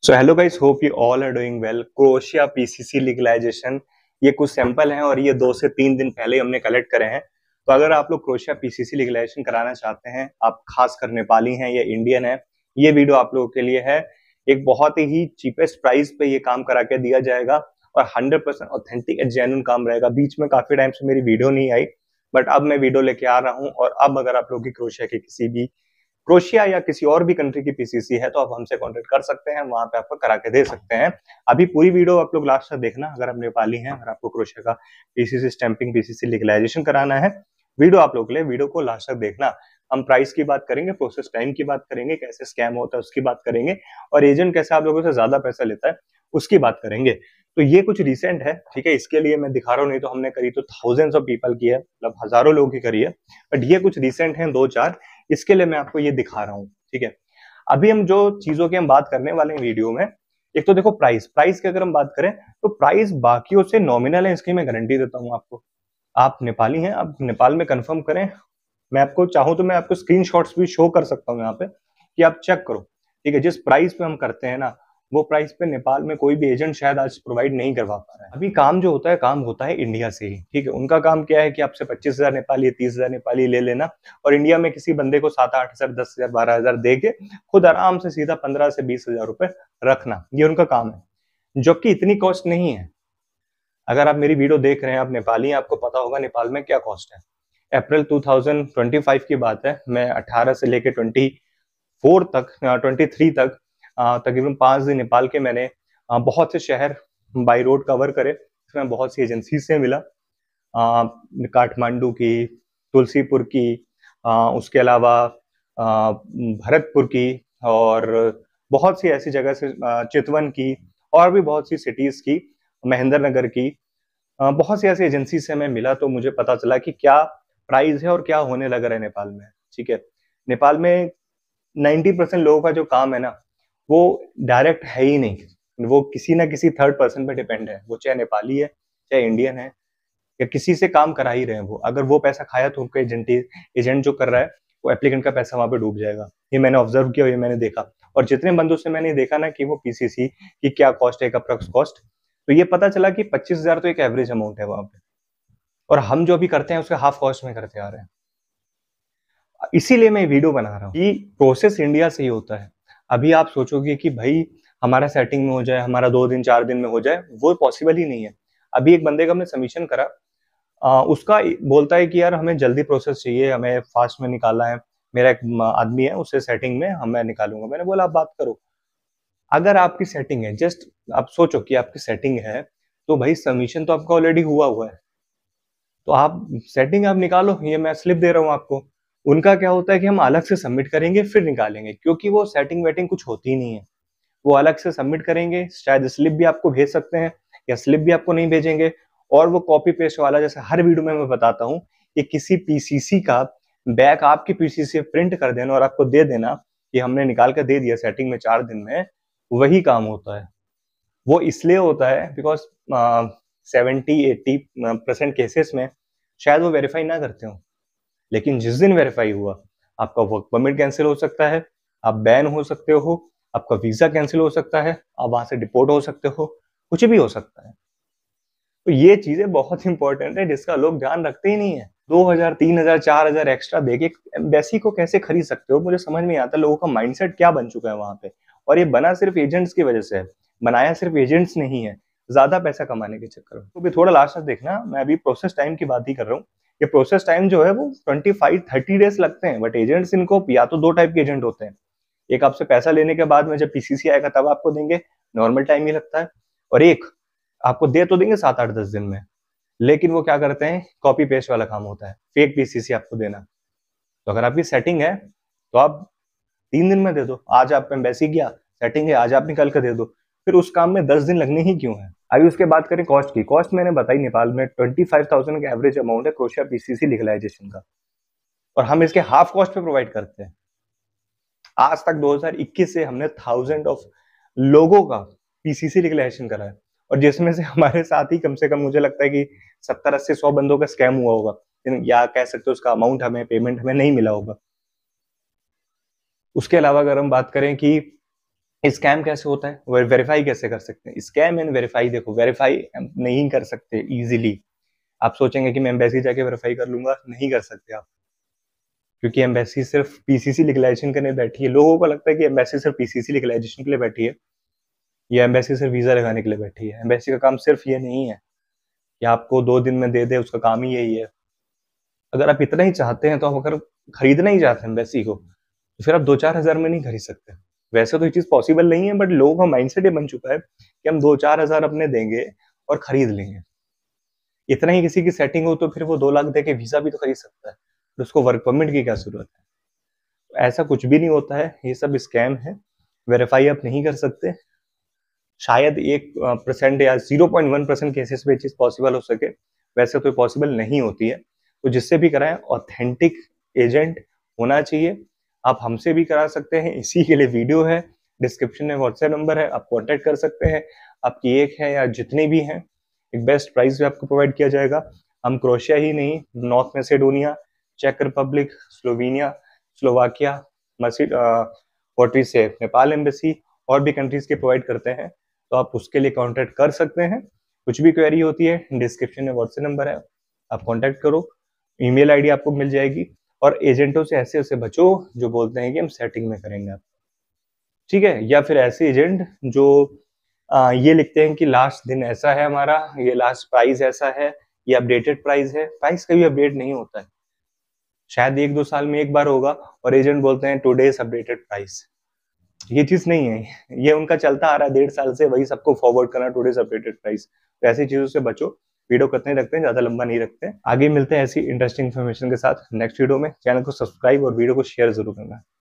So hello guys, hope you all are doing well. Croatia PCC legalisation ये कुछ sample हैं और ये 2 से 3 दिन पहले ही हमने कलेक्ट करे हैं। तो अगर आप लोग क्रोएशिया पीसीसी लीगलाइजेशन कराना चाहते हैं, आप खासकर नेपाली हैं या इंडियन हैं, ये वीडियो आप लोगों के लिए है। एक बहुत ही चीपेस्ट प्राइस पे ये काम करा के दिया जाएगा और 100% ऑथेंटिक एंड जेन्युइन काम रहेगा। बीच में काफी टाइम से मेरी वीडियो नहीं आई, बट अब मैं वीडियो लेके आ रहा हूँ। और अब अगर आप लोग की क्रोएशिया के किसी भी क्रोएशिया या किसी और भी कंट्री की पीसीसी है तो आप हमसे कांटेक्ट कर सकते हैं, वहां पे आपको करा के दे सकते हैं। अभी पूरी वीडियो आप लोग लास्ट तक देखना। अगर आप नेपाली हैं, अगर आपको क्रोएशिया का पीसीसी स्टैंपिंग पीसीसी लीगलाइजेशन कराना है, वीडियो आप लोग के लिए, वीडियो को लास्ट तक देखना। हम प्राइस की बात करेंगे, प्रोसेस टाइम की बात करेंगे, कैसे स्कैम होता है उसकी बात करेंगे, और एजेंट कैसे आप लोगों से ज्यादा पैसा लेता है उसकी बात करेंगे। तो ये कुछ रिसेंट है, ठीक है, इसके लिए मैं दिखा रहा हूँ, नहीं तो हमने करी तो थाउजेंड्स ऑफ पीपल की है, मतलब हजारों लोगों की करी है, बट ये कुछ रिसेंट है 2-4, इसके लिए मैं आपको ये दिखा रहा हूँ। ठीक है, अभी हम जो चीजों की हम बात करने वाले हैं वीडियो में, एक तो देखो प्राइस की अगर हम बात करें तो प्राइस बाकियों से नॉमिनल है, इसकी मैं गारंटी देता हूँ आपको। आप नेपाली हैं, आप नेपाल में कंफर्म करें, मैं आपको चाहूं तो मैं आपको स्क्रीनशॉट्स भी शो कर सकता हूँ यहाँ पे कि आप चेक करो। ठीक है, जिस प्राइस पे हम करते हैं ना, वो प्राइस पे नेपाल में कोई भी एजेंट शायद आज प्रोवाइड नहीं करवा पा रहा है। अभी काम जो होता है, काम होता है इंडिया से ही। ठीक है, उनका काम क्या है कि आपसे 25,000 नेपाली 30,000 नेपाली ले लेना और इंडिया में किसी बंदे को 7-8,000 10,000 12,000 दे के खुद आराम से सीधा 15 से 20,000 रुपए रखना, ये उनका काम है, जबकि इतनी कॉस्ट नहीं है। अगर आप मेरी वीडियो देख रहे हैं, आप नेपाली हैं, आपको पता होगा नेपाल में क्या कॉस्ट है। अप्रैल 2025 की बात है, मैं 18 से लेके 24 तक 23 तक तकरीबन 5 दिन नेपाल के मैंने बहुत से शहर बाई रोड कवर करे। इसमें बहुत सी एजेंसी से मिला, काठमांडू की, तुलसीपुर की, उसके अलावा भरतपुर की, और बहुत सी ऐसी जगह से, चितवन की, और भी बहुत सी सिटीज की, महेंद्र नगर की, बहुत सी ऐसी एजेंसी से मैं मिला। तो मुझे पता चला कि क्या प्राइस है और क्या होने लग रहा है नेपाल में। ठीक है, नेपाल में 90% लोगों का जो काम है ना, वो डायरेक्ट है ही नहीं, वो किसी ना किसी थर्ड पर्सन पे डिपेंड है। वो चाहे नेपाली है, चाहे इंडियन है, या किसी से काम करा ही रहे हैं। वो अगर वो पैसा खाया तो उनका एजेंट जो कर रहा है, वो एप्लीकेंट का पैसा वहां पे डूब जाएगा। ये मैंने ऑब्जर्व किया, ये मैंने देखा। और जितने बंदों से मैंने देखा ना कि वो पीसीसी की क्या कॉस्ट है, अप्रॉक्स कॉस्ट, तो ये पता चला कि 25,000 तो एक एवरेज अमाउंट है वहां पे, और हम जो अभी करते हैं उसके हाफ कॉस्ट में करते आ रहे हैं। इसीलिए मैं वीडियो बना रहा हूँ कि प्रोसेस इंडिया से ही होता है। अभी आप सोचोगे कि भाई हमारा सेटिंग में हो जाए, हमारा 2 दिन 4 दिन में हो जाए, वो पॉसिबल ही नहीं है। अभी एक बंदे का हमने सबमिशन करा, उसका बोलता है कि यार हमें जल्दी प्रोसेस चाहिए, हमें फास्ट में निकालना है, मेरा एक आदमी है उससे सेटिंग में मैं निकालूंगा। मैंने बोला आप बात करो, अगर आपकी सेटिंग है, जस्ट आप सोचो कि आपकी सेटिंग है, तो भाई सबमिशन तो आपका ऑलरेडी हुआ हुआ है, तो आप सेटिंग आप निकालो, ये मैं स्लिप दे रहा हूँ आपको। उनका क्या होता है कि हम अलग से सबमिट करेंगे फिर निकालेंगे, क्योंकि वो सेटिंग वेटिंग कुछ होती नहीं है। वो अलग से सबमिट करेंगे, शायद स्लिप भी आपको भेज सकते हैं या स्लिप भी आपको नहीं भेजेंगे। और वो कॉपी पेस्ट वाला, जैसे हर वीडियो में मैं बताता हूँ कि किसी पीसीसी का बैक आपकी पीसीसी प्रिंट कर देना और आपको दे देना कि हमने निकाल कर दे दिया सेटिंग में 4 दिन में, वही काम होता है। वो इसलिए होता है बिकॉज 70-80% केसेस में शायद वो वेरीफाई ना करते हो, लेकिन जिस दिन वेरीफाई हुआ, आपका वर्क परमिट कैंसिल हो सकता है, आप बैन हो सकते हो, आपका वीजा कैंसिल हो सकता है, आप वहां से डिपोर्ट हो सकते हो, कुछ भी हो सकता है। तो ये चीजें बहुत इंपॉर्टेंट है, जिसका लोग ध्यान रखते ही नहीं है। 2,000 3,000 4,000 एक्स्ट्रा देके एम्बेसी को कैसे खरीद सकते हो, मुझे समझ में नहीं आता। लोगों का माइंडसेट क्या बन चुका है वहां पे, और ये बना सिर्फ एजेंट्स की वजह से है। बनाया सिर्फ एजेंट्स नहीं है, ज्यादा पैसा कमाने के चक्कर में। तो भी थोड़ा लास्ट तक देखना, मैं अभी प्रोसेस टाइम की बात ही कर रहा हूँ। ये प्रोसेस टाइम जो है वो 25-30 डेज लगते हैं, बट एजेंट्स इनको, या तो 2 टाइप के एजेंट होते हैं। एक आपसे पैसा लेने के बाद में जब पीसीसी आएगा तब आपको देंगे, नॉर्मल टाइम ही लगता है। और एक आपको दे तो देंगे 7-8-10 दिन में, लेकिन वो क्या करते हैं, कॉपी पेस्ट वाला काम होता है, फेक पीसीसी आपको देना। तो अगर आपकी सेटिंग है तो आप 3 दिन में दे दो। आज आप एम्बेसी गया, सेटिंग है, आज आप निकल कर दे दो, फिर उस काम में 10 दिन लगने ही क्यों है। अभी उसके बात करें कॉस्ट की। कॉस्ट मैंने बताई, नेपाल में 25,000 का एवरेज अमाउंट है क्रोएशिया पीसीसी लीगलाइजेशन का, और हम इसके हाफ कॉस्ट पे प्रोवाइड करते हैं। आज तक 2021 से हमने 1000 ऑफ लोगों का पीसीसी लीगलाइजेशन करा है, और जिसमें से हमारे साथ ही कम से कम मुझे लगता है कि 70-80-100 बंदों का स्कैम हुआ होगा, या कह सकते हो उसका अमाउंट हमें, पेमेंट हमें नहीं मिला होगा। उसके अलावा अगर हम बात करें कि स्कैम कैसे होता है, वेरीफाई कैसे कर सकते हैं? स्कैम एंड वेरीफाई, देखो वेरीफाई नहीं कर सकते इजीली। आप सोचेंगे कि मैं एम्बेसी जाके वेरीफाई कर लूंगा, नहीं कर सकते आप, क्योंकि एम्बेसी सिर्फ पीसीसी लीगलाइजेशन करने बैठी है। लोगों को लगता है कि एम्बेसी सिर्फ पीसीसी लीगलाइजेशन के लिए बैठी है, या एम्बेसी सिर्फ वीजा लगाने के लिए बैठी है। एम्बेसी का काम सिर्फ ये नहीं है कि आपको 2 दिन में दे दे, उसका काम ही यही है। अगर आप इतना ही चाहते हैं, तो आप अगर खरीदना ही चाहते हैं एम्बेसी को, तो फिर आप 2-4 हजार में नहीं खरीद सकते। वैसे तो ये चीज पॉसिबल नहीं है, बट लोगों का माइंडसेट ये बन चुका है कि हम 2-4 हजार अपने देंगे और खरीद लेंगे। इतना ही किसी की सेटिंग हो तो फिर वो 2 लाख दे के वीजा भी तो खरीद सकता है, तो उसको वर्क परमिट की क्या जरूरत है? तो ऐसा कुछ भी नहीं होता है, ये सब स्कैम है। वेरीफाई आप नहीं कर सकते। शायद 1% या 0.1% केसेस में चीज पॉसिबल हो सके, वैसे तो पॉसिबल नहीं होती है। तो जिससे भी कराएं, ऑथेंटिक एजेंट होना चाहिए। आप हमसे भी करा सकते हैं, इसी के लिए वीडियो है, डिस्क्रिप्शन में व्हाट्सएप नंबर है, आप कॉन्टेक्ट कर सकते हैं। आपकी एक है या जितने भी हैं, एक बेस्ट प्राइस भी आपको प्रोवाइड किया जाएगा। हम क्रोएशिया ही नहीं, नॉर्थ मैसेडोनिया, चेक Republic, Slovenia, Slovakia, what we say Nepal embassy और भी कंट्रीज के प्रोवाइड करते हैं। तो आप उसके लिए कांटेक्ट कर सकते हैं। कुछ भी क्वेरी होती है, डिस्क्रिप्शन में व्हाट्सएप नंबर है, आप कांटेक्ट करो। ईमेल आईडी आपको मिल जाएगी। और एजेंटों से ऐसे ऐसे बचो जो बोलते हैं कि हम सेटिंग में करेंगे आप, ठीक है? या फिर ऐसे एजेंट जो ये लिखते हैं कि लास्ट दिन ऐसा है हमारा, ये लास्ट प्राइस ऐसा है, ये अपडेटेड प्राइस है। प्राइस कभी अपडेट नहीं होता है, शायद 1-2 साल में एक बार होगा, और एजेंट बोलते हैं टुडेज अपडेटेड प्राइस। ये चीज नहीं है, ये उनका चलता आ रहा है 1.5 साल से, वही सबको फॉरवर्ड करना, टुडेज अपडेटेड प्राइस। तो ऐसी चीजों से बचो। वीडियो कितने रखते हैं, ज्यादा लंबा नहीं रखते। आगे मिलते हैं ऐसी इंटरेस्टिंग इन्फॉर्मेशन के साथ नेक्स्ट वीडियो में। चैनल को सब्सक्राइब और वीडियो को शेयर जरूर करना।